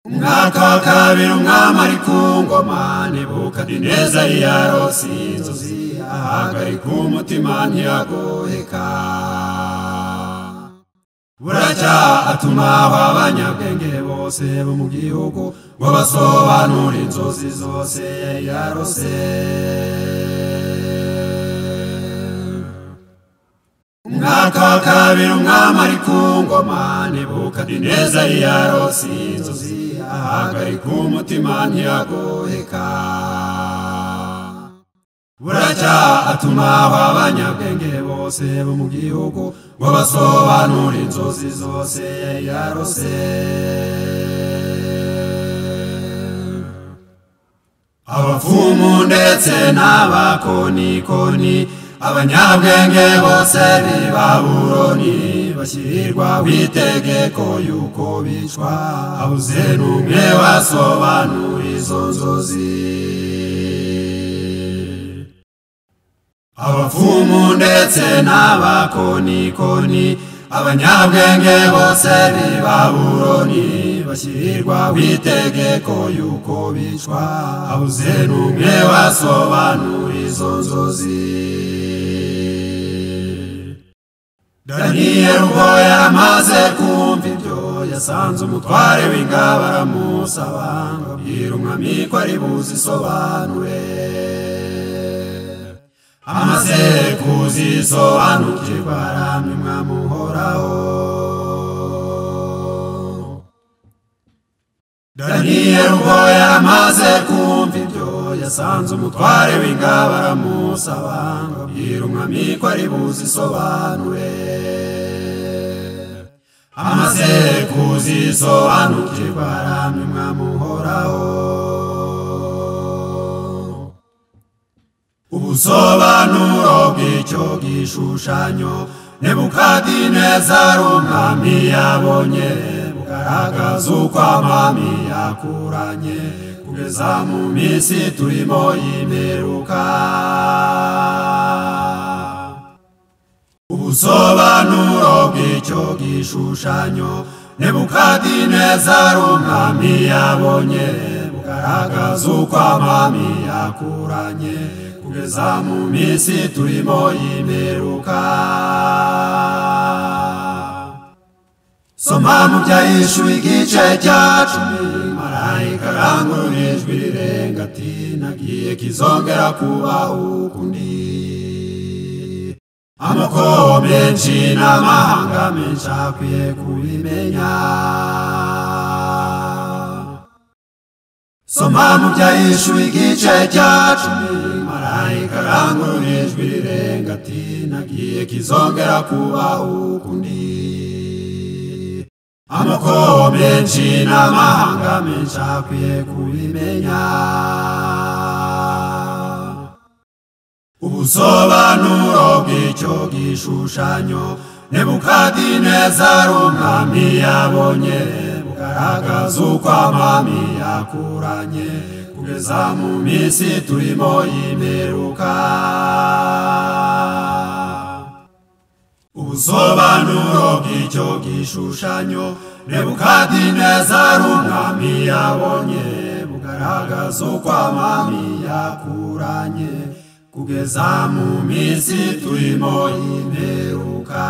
Umwaka wa kabiri umwami ari ku ngoma, Nebukadineza yarose inzozi, ahagarika umutima ntiyagoheka. Buracya atumaho abanyabwenge bose bo mu gihugu ngo basobanure inzozi zose yarose. Umwaka wa kabiri umwami ari ku ngoma, Nebukadineza yarose inzozi, ahagarika umutima ntiyagoheka. Buracya atumaho abanyabwenge bose bo mu gihugu ngo basobanure inzozi zose yarose. Abapfumu ndetse n'abakonikoni, abanyabwenge bose b'i Babuloni, bashyirirwaho itegeko yuko bicwa, habuze n'umwe wasobanura izo nzozi. Abapfumu ndetse n'abakonikoni, abanyabwenge bose b'i Babuloni, bashyirirwaho itegeko yuko bicwa, habuze n'umwe wasobanura izo nzozi. Daniyeli ubwo yaramaze kumva ibyo, yasanze umutware w'ingabo aramusaba ngo abwire umwami ko ari buzisobanure. Amaze kuzisobanukirwa aramya umwami uhoraho. Daniyeli ubwo yaramaze kumva ibyo, yasanze umutware w'ingabo aramusaba ngo abwire umwami ko ari buzisobanure. Amaze kuzisobanukirwa aramya umwami uhoraho. Ubusobanuro bw'icyo gishushanyo Nebukadineza umwami yabonye, bugaragaza uko amami yakuranye kugeza mu minsi turimo y'imperuka. Ubusobanuro bw'icyo gishushanyo Nebukadineza umwami yabonye, bugaragaza uko amami yakuranye kugeza mu minsi turimo y'imperuka. Soma mu Byahishuwe igice cya 10, marayika arangurura ijwi rirenga ati, nagiye kizongera kubaho ukundi. Amoko menshi n'amahanga menshi akwiye kubimenya. Soma mu Byahishuwe igice cya 10, marayika arangurura ijwi rirenga ati, nagiye kizongera kubaho ukundi. Amoko menshi n'amahanga menshi akwiye kubimenya. Ubusobanuro bw'icyo gishushanyo Nebukadineza umwami yabonye, bugaragaza uko amami yakuranye kugeza mu minsi turimo y'imperuka. Ubusobanuro bw'icyo gishushanyo Nebukadineza umwami yabonye, bugaragaza uko amami yakuranye kugeza mu minsi turimo y'imperuka.